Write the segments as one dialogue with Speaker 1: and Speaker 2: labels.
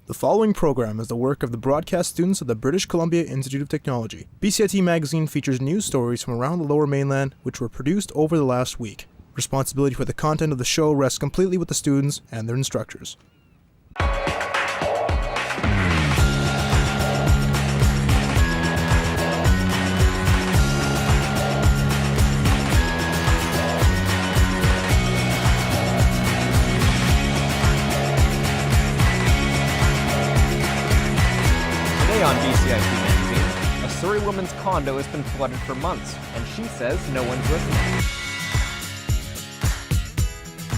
Speaker 1: The following program is the work of the broadcast students of the British Columbia Institute of Technology. BCIT magazine features news stories from around the Lower Mainland which were produced over the last week. Responsibility for the content of the show rests completely with the students and their instructors.
Speaker 2: On BCIT magazine, a Surrey woman's condo has been flooded for months, and she says no one's listening.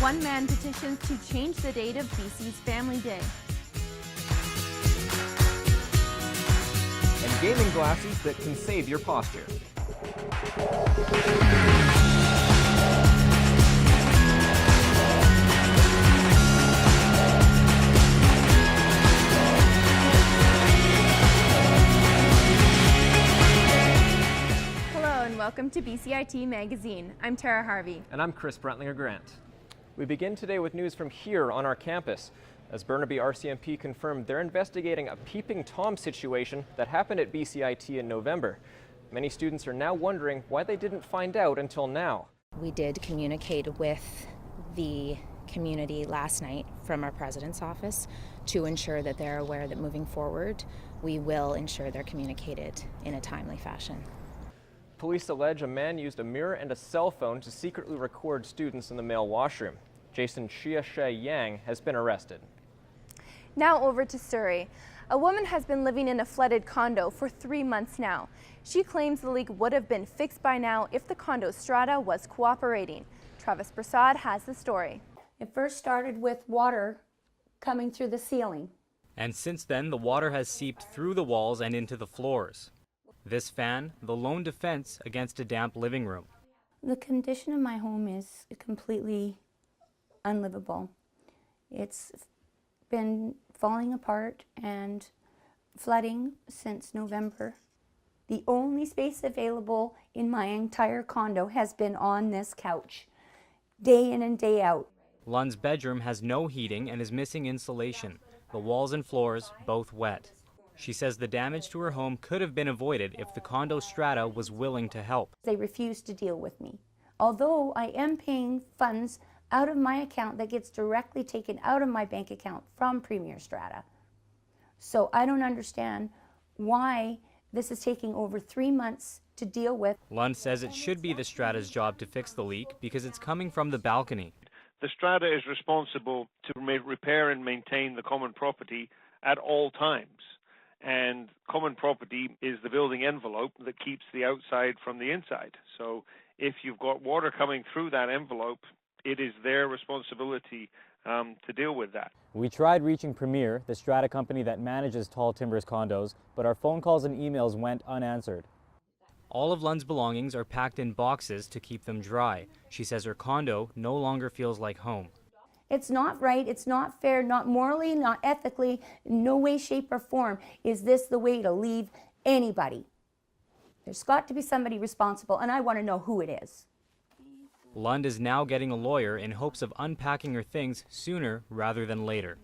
Speaker 3: One man petitions to change the date of BC's Family Day.
Speaker 2: And gaming glasses that can save your posture.
Speaker 3: Welcome to BCIT Magazine. I'm Tara Harvey.
Speaker 2: And I'm Chris Brentlinger-Grant. We begin today with news from here on our campus, as Burnaby RCMP confirmed they're investigating a peeping Tom situation that happened at BCIT in November. Many students are now wondering why they didn't find out until now.
Speaker 4: We did communicate with the community last night from our president's office to ensure that they're aware that moving forward, we will ensure they're communicated in a timely fashion.
Speaker 2: Police allege a man used a mirror and a cell phone to secretly record students in the male washroom. Jason Chia-She Yang has been arrested.
Speaker 3: Now over to Surrey. A woman has been living in a flooded condo for 3 months now. She claims the leak would have been fixed by now if the condo strata was cooperating. Travis Prasad has the story.
Speaker 5: It first started with water coming through the ceiling.
Speaker 6: And since then, the water has seeped through the walls and into the floors. This fan, the lone defense against a damp living room.
Speaker 5: The condition of my home is completely unlivable. It's been falling apart and flooding since November. The only space available in my entire condo has been on this couch, day in and day out.
Speaker 6: Lund's bedroom has no heating and is missing insulation. The walls and floors both wet. She says the damage to her home could have been avoided if the condo strata was willing to help.
Speaker 5: They refuse to deal with me. Although I am paying funds out of my account that gets directly taken out of my bank account from Premier Strata. So I don't understand why this is taking over 3 months to deal with.
Speaker 6: Lund says it should be the Strata's job to fix the leak because it's coming from the balcony.
Speaker 7: The Strata is responsible to repair and maintain the common property at all times. And common property is the building envelope that keeps the outside from the inside. So if you've got water coming through that envelope, it is their responsibility to deal with that.
Speaker 6: We tried reaching Premier, the strata company that manages Tall Timbers condos, but our phone calls and emails went unanswered. All of Lund's belongings are packed in boxes to keep them dry. She says her condo no longer feels like home.
Speaker 5: It's not right, it's not fair, not morally, not ethically, in no way, shape, or form is this the way to leave anybody. There's got to be somebody responsible, and I want to know who it is.
Speaker 6: Lund is now getting a lawyer in hopes of unpacking her things sooner rather than later.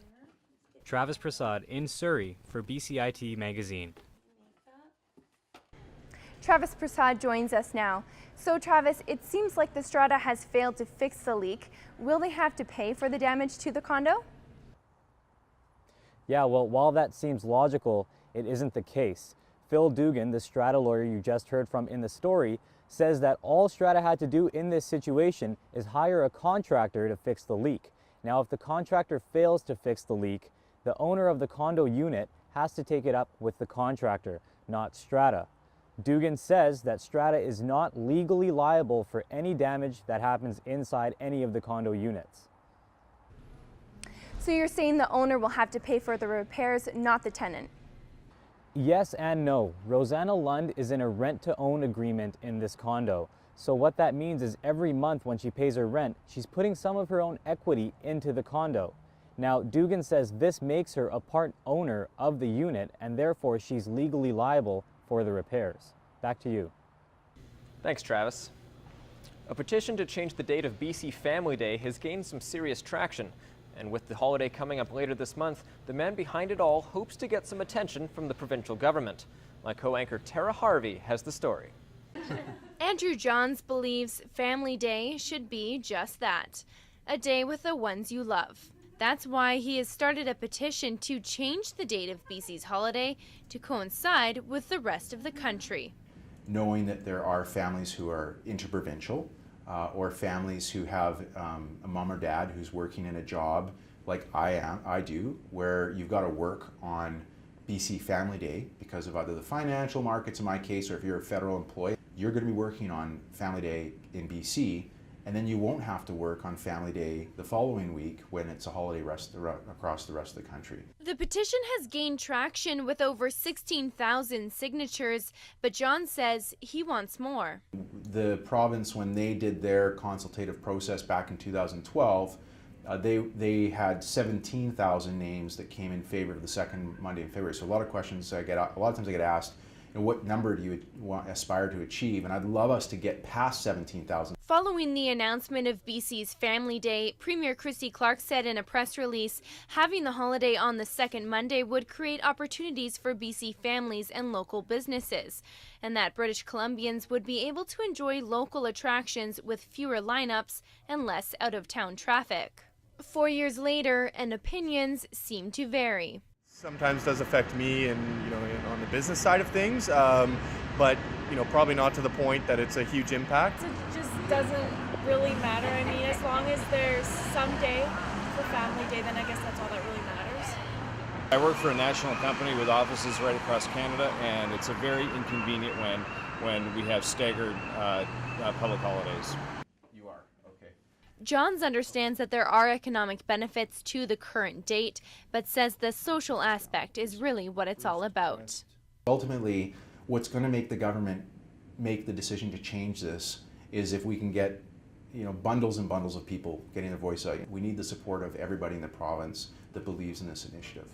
Speaker 6: Travis Prasad in Surrey for BCIT Magazine.
Speaker 3: Travis Prasad joins us now. So Travis, it seems like the strata has failed to fix the leak. Will they have to pay for the damage to the condo?
Speaker 6: Yeah, well, while that seems logical, it isn't the case. Phil Dugan, the strata lawyer you just heard from in the story, says that all strata had to do in this situation is hire a contractor to fix the leak. Now, if the contractor fails to fix the leak, the owner of the condo unit has to take it up with the contractor, not strata. Dugan says that strata is not legally liable for any damage that happens inside any of the condo units.
Speaker 3: So you're saying the owner will have to pay for the repairs, not the tenant?
Speaker 6: Yes and no. Rosanna Lund is in a rent-to-own agreement in this condo. So what that means is every month when she pays her rent, she's putting some of her own equity into the condo. Now, Dugan says this makes her a part owner of the unit and therefore she's legally liable for the repairs. Back to you.
Speaker 2: Thanks, Travis. A petition to change the date of BC Family Day has gained some serious traction. And with the holiday coming up later this month, the man behind it all hopes to get some attention from the provincial government. My co-anchor Tara Harvey has the story.
Speaker 3: Andrew Johns believes Family Day should be just that, a day with the ones you love. That's why he has started a petition to change the date of BC's holiday to coincide with the rest of the country.
Speaker 8: Knowing that there are families who are interprovincial or families who have a mom or dad who's working in a job like I do, where you've got to work on BC Family Day because of either the financial markets in my case, or if you're a federal employee, you're going to be working on Family Day in BC, and then you won't have to work on Family Day the following week when it's a holiday across the rest of the country.
Speaker 3: The petition has gained traction with over 16,000 signatures, but John says he wants more.
Speaker 8: The province, when they did their consultative process back in 2012, they had 17,000 names that came in favor of the second Monday in February. So a lot of times I get asked, what number do you aspire to achieve? And I'd love us to get past 17,000.
Speaker 3: Following the announcement of BC's Family Day, Premier Christy Clark said in a press release, having the holiday on the second Monday would create opportunities for BC families and local businesses, and that British Columbians would be able to enjoy local attractions with fewer lineups and less out-of-town traffic. 4 years later, and opinions seem to vary.
Speaker 9: Sometimes does affect me and on the business side of things, but probably not to the point that it's a huge impact.
Speaker 10: It just doesn't really matter. I mean, as long as there's some day for Family Day, then I guess that's all that really matters.
Speaker 11: I work for a national company with offices right across Canada, and it's a very inconvenient when we have staggered public holidays.
Speaker 3: Johns understands that there are economic benefits to the current date, but says the social aspect is really what it's all about.
Speaker 8: Ultimately, what's going to make the government make the decision to change this is if we can get bundles and bundles of people getting their voice out. We need the support of everybody in the province that believes in this initiative.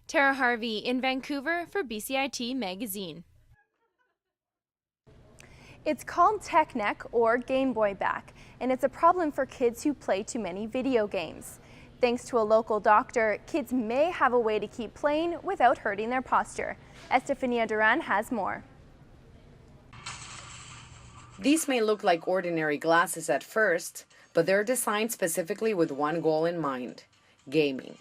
Speaker 3: Tara Harvey in Vancouver for BCIT Magazine. It's called Tech Neck or Game Boy Back, and it's a problem for kids who play too many video games. Thanks to a local doctor, kids may have a way to keep playing without hurting their posture. Estefania Duran has more.
Speaker 12: These may look like ordinary glasses at first, but they're designed specifically with one goal in mind: gaming.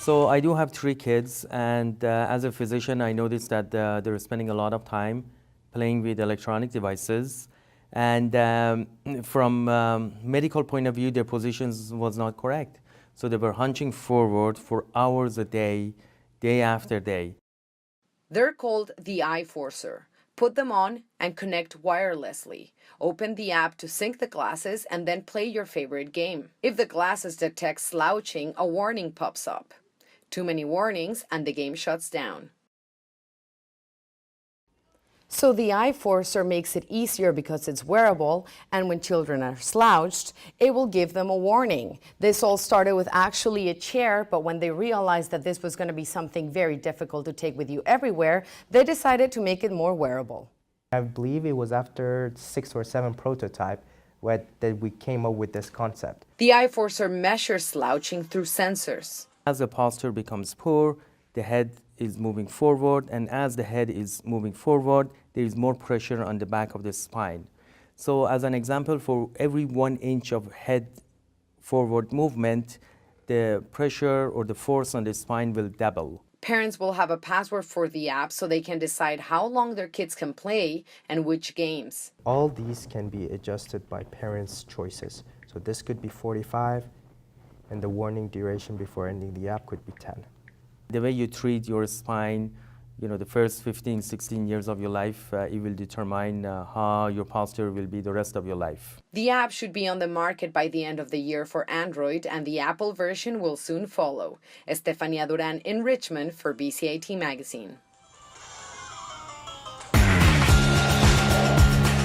Speaker 6: So I do have 3 kids, and as a physician, I noticed that they're spending a lot of time playing with electronic devices. And from medical point of view, their positions was not correct. So they were hunching forward for hours a day, day after day.
Speaker 12: They're called the Eye Forcer. Put them on and connect wirelessly. Open the app to sync the glasses and then play your favorite game. If the glasses detect slouching, a warning pops up. Too many warnings and the game shuts down. So the Eye Forcer makes it easier because it's wearable, and when children are slouched, it will give them a warning. This all started with actually a chair, but when they realized that this was going to be something very difficult to take with you everywhere, they decided to make it more wearable.
Speaker 13: I believe it was after 6 or 7 prototype that we came up with this concept.
Speaker 12: The Eye Forcer measures slouching through sensors.
Speaker 6: As the posture becomes poor, the head is moving forward, and as the head is moving forward, there is more pressure on the back of the spine. So as an example, for every 1 inch of head forward movement, the pressure or the force on the spine will double.
Speaker 12: Parents will have a password for the app so they can decide how long their kids can play and which games.
Speaker 13: All these can be adjusted by parents' choices. So this could be 45, and the warning duration before ending the app could be 10.
Speaker 6: The way you treat your spine, the first 15, 16 years of your life, it will determine how your posture will be the rest of your life.
Speaker 12: The app should be on the market by the end of the year for Android, and the Apple version will soon follow. Estefania Duran in Richmond for BCIT Magazine.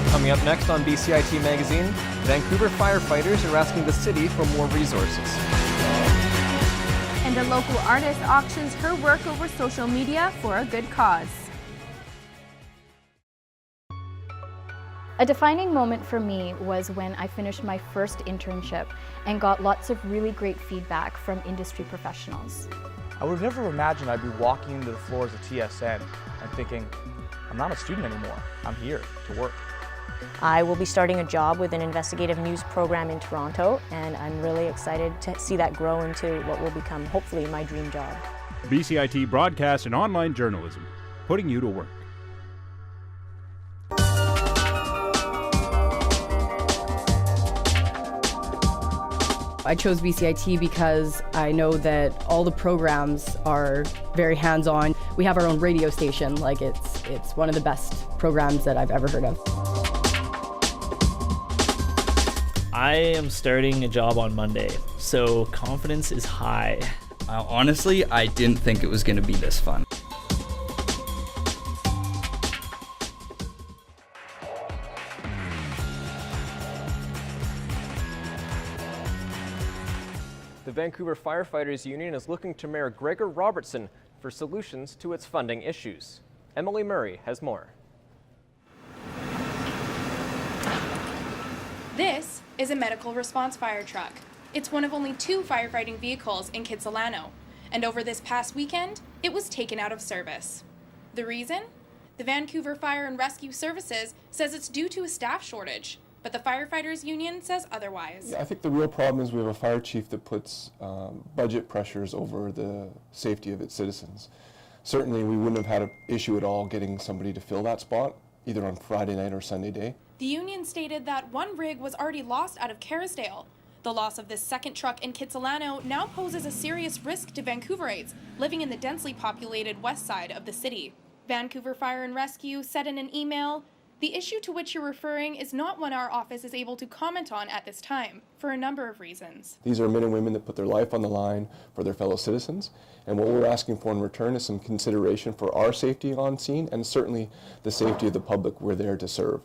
Speaker 2: Coming up next on BCIT Magazine, Vancouver firefighters are asking the city for more resources.
Speaker 3: And a local artist auctions her work over social media for a good cause.
Speaker 14: A defining moment for me was when I finished my first internship and got lots of really great feedback from industry professionals.
Speaker 15: I would have never imagined I'd be walking into the floors of TSN and thinking, I'm not a student anymore, I'm here to work.
Speaker 16: I will be starting a job with an investigative news program in Toronto, and I'm really excited to see that grow into what will become, hopefully, my dream job.
Speaker 17: BCIT Broadcast and Online Journalism, putting you to work.
Speaker 18: I chose BCIT because I know that all the programs are very hands-on. We have our own radio station, like it's one of the best programs that I've ever heard of.
Speaker 19: I am starting a job on Monday, so confidence is high.
Speaker 20: Honestly, I didn't think it was going to be this fun.
Speaker 2: The Vancouver Firefighters Union is looking to Mayor Gregor Robertson for solutions to its funding issues. Emily Murray has more.
Speaker 21: This is a medical response fire truck. It's one of only 2 firefighting vehicles in Kitsilano, and over this past weekend, it was taken out of service. The reason? The Vancouver Fire and Rescue Services says it's due to a staff shortage, but the Firefighters Union says otherwise.
Speaker 22: Yeah, I think the real problem is we have a fire chief that puts budget pressures over the safety of its citizens. Certainly we wouldn't have had an issue at all getting somebody to fill that spot, either on Friday night or Sunday day.
Speaker 21: The union stated that 1 rig was already lost out of Kerrisdale. The loss of this second truck in Kitsilano now poses a serious risk to Vancouverites living in the densely populated west side of the city. Vancouver Fire and Rescue said in an email, "The issue to which you're referring is not one our office is able to comment on at this time, for a number of reasons."
Speaker 22: These are men and women that put their life on the line for their fellow citizens, and what we're asking for in return is some consideration for our safety on scene and certainly the safety of the public we're there to serve.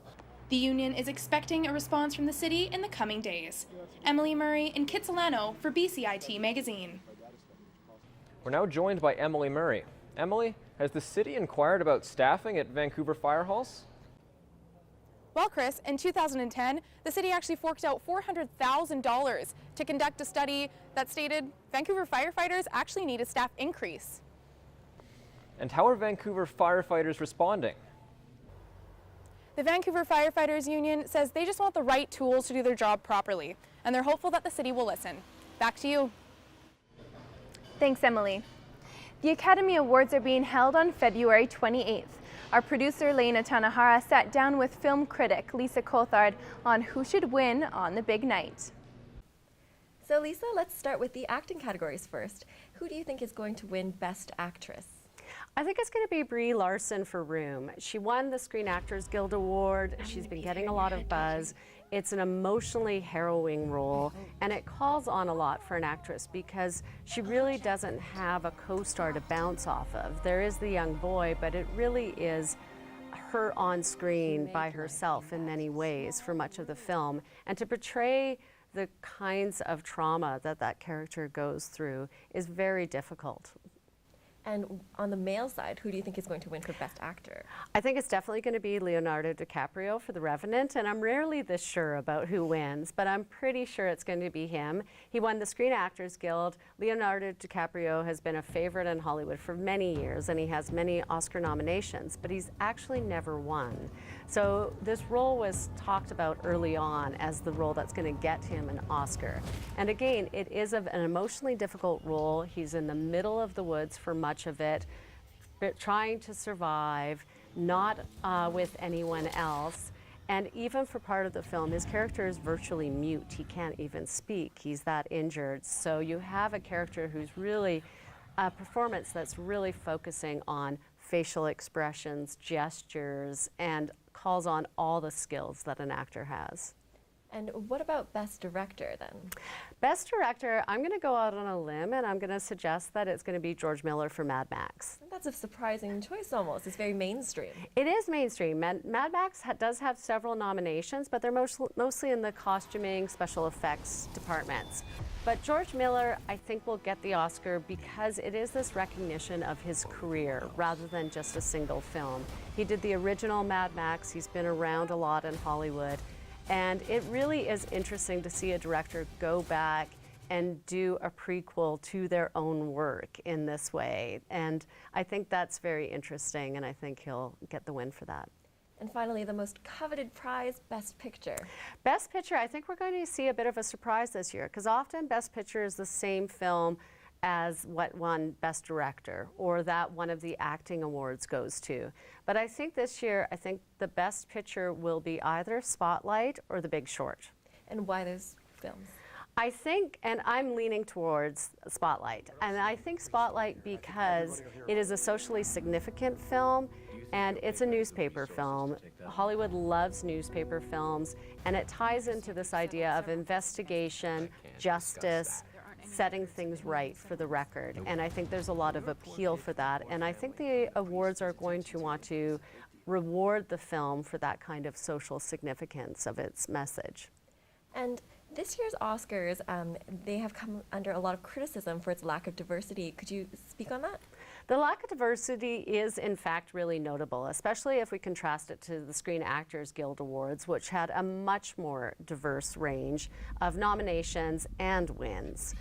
Speaker 21: The union is expecting a response from the city in the coming days. Emily Murray in Kitsilano for BCIT Magazine.
Speaker 2: We're now joined by Emily Murray. Emily, has the city inquired about staffing at Vancouver fire halls?
Speaker 21: Well, Chris, in 2010, the city actually forked out $400,000 to conduct a study that stated Vancouver firefighters actually need a staff increase.
Speaker 2: And how are Vancouver firefighters responding?
Speaker 21: The Vancouver Firefighters Union says they just want the right tools to do their job properly, and they're hopeful that the city will listen. Back to you.
Speaker 3: Thanks, Emily. The Academy Awards are being held on February 28th. Our producer, Lena Tanahara, sat down with film critic Lisa Coulthard on who should win on the big night.
Speaker 23: So Lisa, let's start with the acting categories first. Who do you think is going to win Best Actress?
Speaker 24: I think it's going to be Brie Larson for Room. She won the Screen Actors Guild Award. She's been getting a lot of buzz. It's an emotionally harrowing role, and it calls on a lot for an actress because she really doesn't have a co-star to bounce off of. There is the young boy, but it really is her on screen by herself in many ways for much of the film. And to portray the kinds of trauma that that character goes through is very difficult.
Speaker 23: And on the male side, who do you think is going to win for Best Actor?
Speaker 24: I think it's definitely going to be Leonardo DiCaprio for The Revenant, and I'm rarely this sure about who wins, but I'm pretty sure it's going to be him. He won the Screen Actors Guild. Leonardo DiCaprio has been a favorite in Hollywood for many years, and he has many Oscar nominations, but he's actually never won. So this role was talked about early on as the role that's going to get him an Oscar. And again, it is an emotionally difficult role. He's in the middle of the woods for much of it, but trying to survive, not with anyone else. And even for part of the film, his character is virtually mute. He can't even speak. He's that injured. So you have a character who's really, a performance that's really focusing on facial expressions, gestures, and calls on all the skills that an actor has.
Speaker 23: And what about Best Director then?
Speaker 24: Best Director, I'm going to go out on a limb and I'm going to suggest that it's going to be George Miller for Mad Max.
Speaker 23: That's a surprising choice almost. It's very mainstream.
Speaker 24: It is mainstream. Mad Max does have several nominations, but they're mostly in the costuming, special effects departments. But George Miller, I think, will get the Oscar because it is this recognition of his career rather than just a single film. He did the original Mad Max. He's been around a lot in Hollywood. And it really is interesting to see a director go back and do a prequel to their own work in this way. And I think that's very interesting, and I think he'll get the win for that.
Speaker 23: And finally, the most coveted prize, Best Picture.
Speaker 24: Best Picture, I think we're going to see a bit of a surprise this year, because often Best Picture is the same film as what won Best Director or that one of the acting awards goes to. But I think this year, I think the Best Picture will be either Spotlight or The Big Short.
Speaker 23: And why those films?
Speaker 24: I think, and I'm leaning towards Spotlight, and I think Spotlight because it is a socially significant film and it's a newspaper film. Hollywood loves newspaper films, and it ties into this idea of investigation, justice, setting things right for the record. And I think there's a lot of appeal for that. And I think the awards are going to want to reward the film for that kind of social significance of its message.
Speaker 23: And this year's Oscars, they have come under a lot of criticism for its lack of diversity. Could you speak on that?
Speaker 24: The lack of diversity is, in fact, really notable, especially if we contrast it to the Screen Actors Guild Awards, which had a much more diverse range of nominations and wins.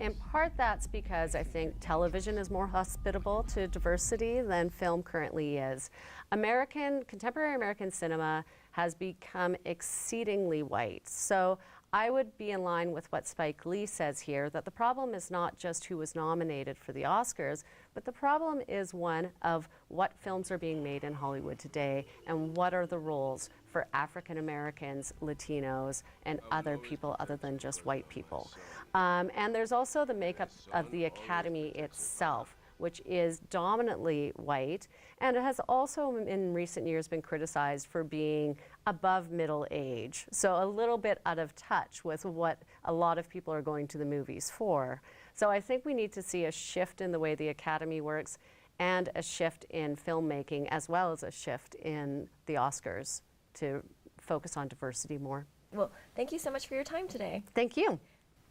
Speaker 24: In part, that's because I think television is more hospitable to diversity than film currently is. Contemporary American cinema has become exceedingly white. So I would be in line with what Spike Lee says here, that the problem is not just who was nominated for the Oscars, but the problem is one of what films are being made in Hollywood today and what are the roles for African Americans, Latinos, and other people other than just white people. And there's also the makeup of the Academy itself, which is dominantly white, and it has also in recent years been criticized for being above middle age, so a little bit out of touch with what a lot of people are going to the movies for. So I think we need to see a shift in the way the Academy works and a shift in filmmaking as well as a shift in the Oscars to focus on diversity more.
Speaker 23: Well, thank you so much for your time today.
Speaker 24: Thank you.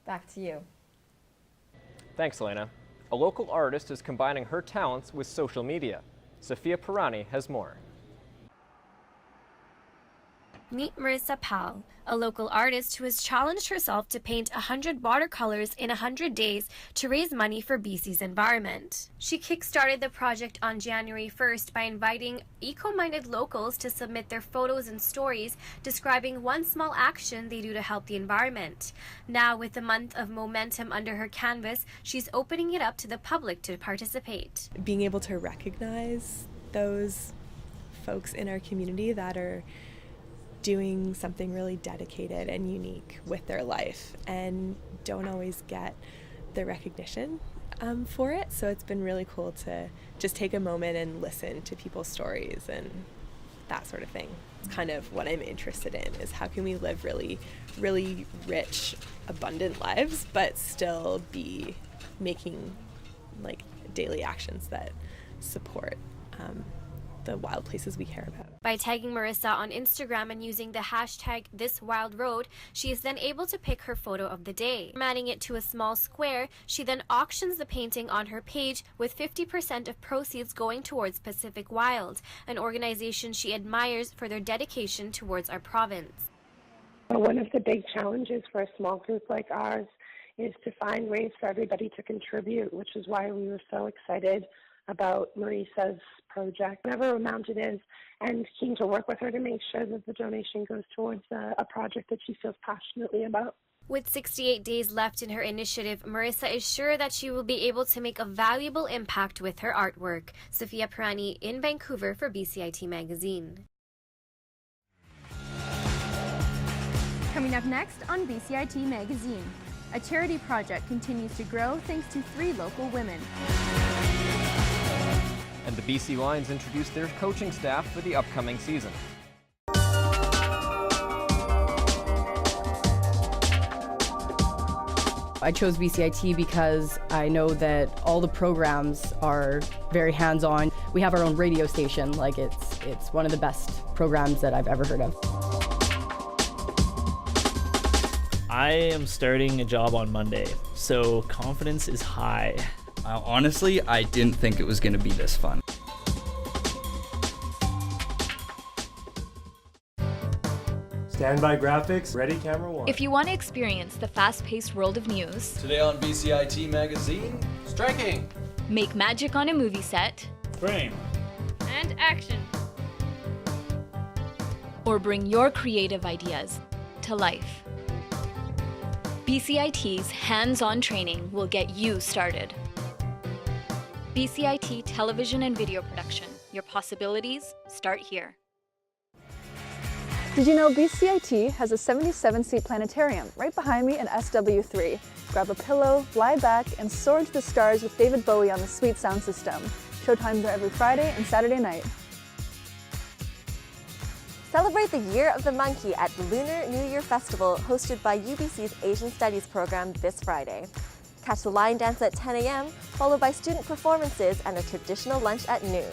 Speaker 23: Back to you.
Speaker 2: Thanks, Elena. A local artist is combining her talents with social media. Sophia Pirani has more.
Speaker 1: Meet Marissa Powell, a local artist who has challenged herself to paint 100 watercolors in 100 days to raise money for BC's environment. She kickstarted the project on January 1st by inviting eco-minded locals to submit their photos and stories describing one small action they do to help the environment. Now, with a month of momentum under her canvas, she's opening it up to the public to participate.
Speaker 4: Being able to recognize those folks in our community that are doing something really dedicated and unique with their life and don't always get the recognition for it. So it's been really cool to just take a moment and listen to people's stories and that sort of thing. It's kind of what I'm interested in, is how can we live really, really rich, abundant lives, but still be making like daily actions that support the wild places we care about.
Speaker 1: By tagging Marissa on Instagram and using the hashtag #ThisWildRoad, she is then able to pick her photo of the day. Formatting it to a small square, she then auctions the painting on her page, with 50% of proceeds going towards Pacific Wild, an organization she admires for their dedication towards our province.
Speaker 5: One of the big challenges for a small group like ours is to find ways for everybody to contribute, which is why we were so excited about Marissa's project, whatever amount it is, and keen to work with her to make sure that the donation goes towards a project that she feels passionately about.
Speaker 1: With 68 days left in her initiative, Marissa is sure that she will be able to make a valuable impact with her artwork. Sophia Pirani in Vancouver for BCIT Magazine.
Speaker 3: Coming up next on BCIT Magazine, a charity project continues to grow thanks to 3 local women.
Speaker 2: And the BC Lions introduced their coaching staff for the upcoming season.
Speaker 18: I chose BCIT because I know that all the programs are very hands-on. We have our own radio station, like it's one of the best programs that I've ever heard of.
Speaker 19: I am starting a job on Monday, so confidence is high.
Speaker 20: Honestly, I didn't think it was going to be this fun.
Speaker 7: Standby graphics, ready, camera one.
Speaker 9: If you want to experience the fast-paced world of news,
Speaker 10: today on BCIT Magazine, striking,
Speaker 9: make magic on a movie set,
Speaker 7: frame,
Speaker 9: and action, or bring your creative ideas to life, BCIT's hands-on training will get you started. BCIT Television and Video Production. Your possibilities start here.
Speaker 11: Did you know BCIT has a 77-seat planetarium right behind me in SW3? Grab a pillow, lie back, and soar into the stars with David Bowie on the Sweet Sound System. Showtimes are every Friday and Saturday night.
Speaker 23: Celebrate the Year of the Monkey at Lunar New Year Festival, hosted by UBC's Asian Studies program this Friday. Catch the lion dance at 10 a.m., followed by student performances and a traditional lunch at noon.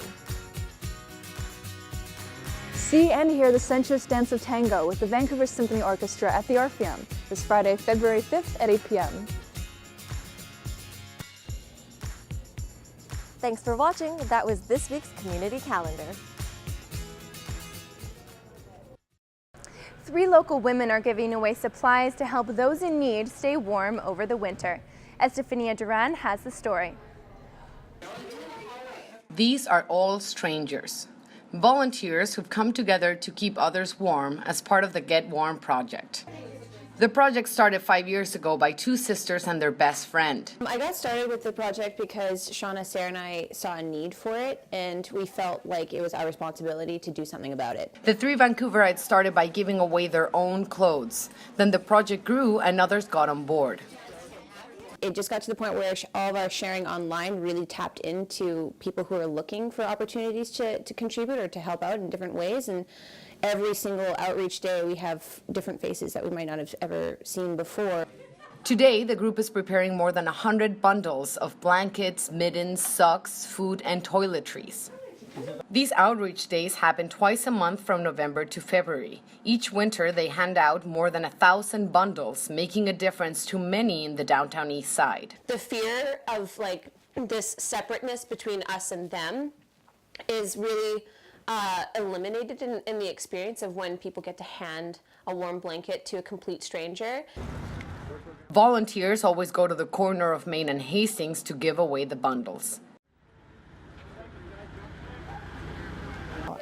Speaker 11: See and hear the sensuous dance of tango with the Vancouver Symphony Orchestra at the Orpheum this Friday, February 5th at 8 p.m.
Speaker 23: Thanks for watching. That was this week's Community Calendar.
Speaker 3: 3 local women are giving away supplies to help those in need stay warm over the winter. Estefania Duran has the story.
Speaker 12: These are all strangers, volunteers who've come together to keep others warm as part of the Get Warm project. The project started 5 years ago by 2 sisters and their best friend.
Speaker 25: I got started with the project because Shauna, Sarah, and I saw a need for it, and we felt like it was our responsibility to do something about it.
Speaker 12: The 3 Vancouverites started by giving away their own clothes. Then the project grew and others got on board.
Speaker 25: It just got to the point where all of our sharing online really tapped into people who are looking for opportunities to contribute or to help out in different ways. And every single outreach day, we have different faces that we might not have ever seen before.
Speaker 12: Today, the group is preparing more than 100 bundles of blankets, mittens, socks, food, and toiletries. These outreach days happen twice a month from November to February. Each winter, they hand out more than 1,000 bundles, making a difference to many in the downtown east side.
Speaker 25: The fear of this separateness between us and them is really eliminated in the experience of when people get to hand a warm blanket to a complete stranger.
Speaker 12: Volunteers always go to the corner of Main and Hastings to give away the bundles.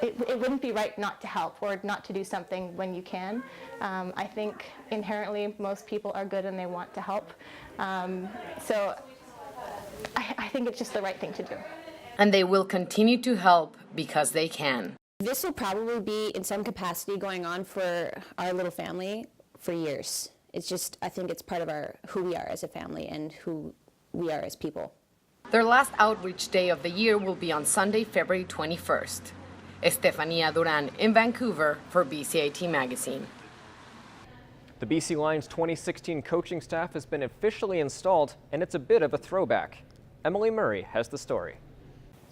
Speaker 26: It wouldn't be right not to help or not to do something when you can. I think inherently most people are good and they want to help. So I think it's just the right thing to do.
Speaker 12: And they will continue to help because they can.
Speaker 25: This will probably be in some capacity going on for our little family for years. It's just, I think it's part of who we are as a family and who we are as people.
Speaker 12: Their last outreach day of the year will be on Sunday, February 21st. Estefania Duran in Vancouver for BCIT Magazine.
Speaker 2: The BC Lions 2016 coaching staff has been officially installed, and it's a bit of a throwback. Emily Murray has the story.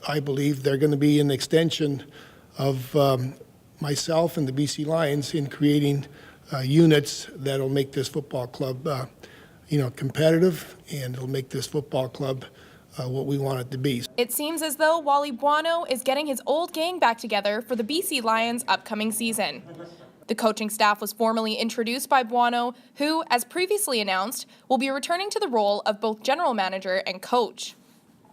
Speaker 27: I believe they're going to be an extension of myself and the BC Lions in creating units that'll make this football club competitive, and it'll make this football club what we want it to be.
Speaker 21: It seems as though Wally Buono is getting his old gang back together for the BC Lions' upcoming season. The coaching staff was formally introduced by Buono, who, as previously announced, will be returning to the role of both general manager and coach.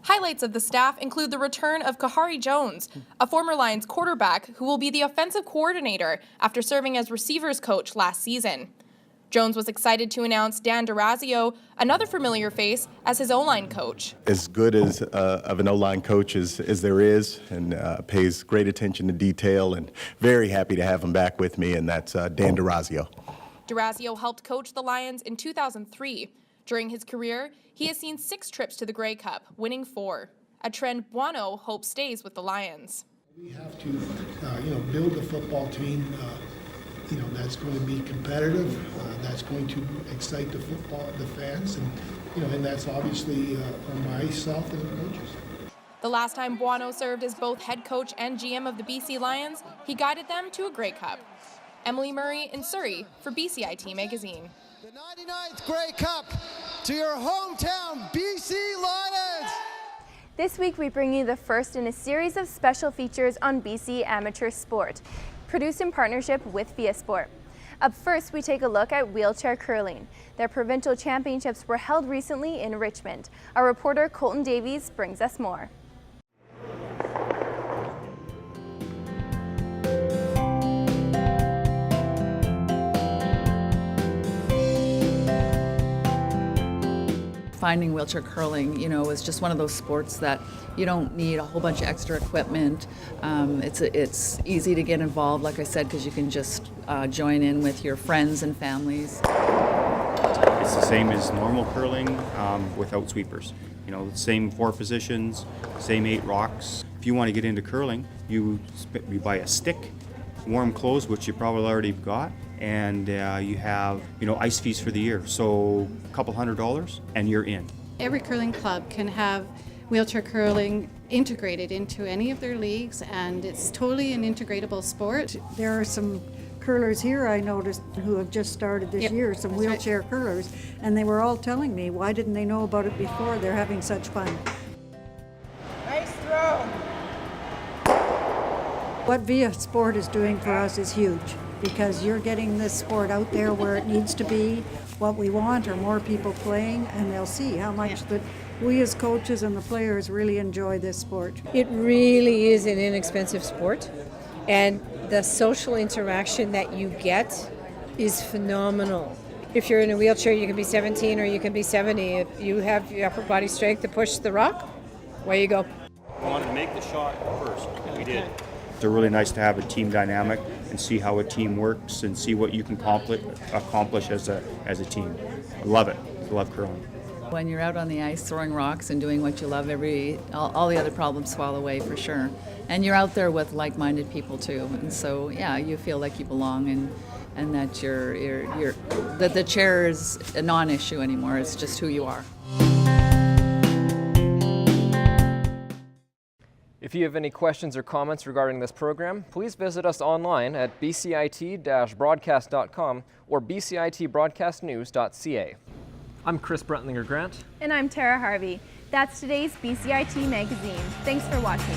Speaker 21: Highlights of the staff include the return of Kahari Jones, a former Lions quarterback who will be the offensive coordinator after serving as receivers coach last season. Jones was excited to announce Dan DeRazio, another familiar face, as his O-line coach.
Speaker 28: As good as of an O-line coach as there is, and pays great attention to detail, and very happy to have him back with me, and that's Dan DeRazio.
Speaker 21: DeRazio helped coach the Lions in 2003. During his career, he has seen 6 trips to the Grey Cup, winning 4, a trend Buono hopes stays with the Lions.
Speaker 27: We have to build a football team that's going to be competitive. That's going to excite the fans, and and that's obviously on myself and the coaches.
Speaker 21: The last time Buono served as both head coach and GM of the BC Lions, he guided them to a Grey Cup. Emily Murray in Surrey for BCIT Magazine.
Speaker 6: The 99th Grey Cup to your hometown BC Lions!
Speaker 3: This week we bring you the first in a series of special features on BC amateur sport, produced in partnership with Via Sport. Up first, we take a look at wheelchair curling. Their provincial championships were held recently in Richmond. Our reporter Colton Davies brings us more.
Speaker 8: Finding wheelchair curling, is just one of those sports that you don't need a whole bunch of extra equipment. It's easy to get involved, like I said, because you can just join in with your friends and families.
Speaker 13: It's the same as normal curling without sweepers. Same 4 positions, same 8 rocks. If you want to get into curling, you buy a stick, warm clothes, which you probably already got, and you have ice fees for the year, so a couple $100 and you're in.
Speaker 14: Every curling club can have wheelchair curling integrated into any of their leagues, and it's totally an integratable sport.
Speaker 15: There are some curlers here I noticed who have just started this year, some wheelchair curlers, and they were all telling me, why didn't they know about it before? They're having such fun.
Speaker 6: Nice throw!
Speaker 15: What Via Sport is doing for us is huge, because you're getting this sport out there where it needs to be. What we want are more people playing, and they'll see how much that we as coaches and the players really enjoy this sport.
Speaker 16: It really is an inexpensive sport, and the social interaction that you get is phenomenal. If you're in a wheelchair, you can be 17 or you can be 70. If you have your upper body strength to push the rock, away you go.
Speaker 13: I wanted to make the shot first, we did. It's really nice to have a team dynamic and see how a team works and see what you can accomplish as a team. I love it. I love curling.
Speaker 8: When you're out on the ice throwing rocks and doing what you love, all the other problems fall away for sure. And you're out there with like-minded people too, and so you feel like you belong, and that that the chair is a non-issue anymore. It's just who you are.
Speaker 2: If you have any questions or comments regarding this program, please visit us online at bcit-broadcast.com or bcitbroadcastnews.ca. I'm Chris Brentlinger Grant.
Speaker 3: And I'm Tara Harvey. That's today's BCIT Magazine. Thanks for watching.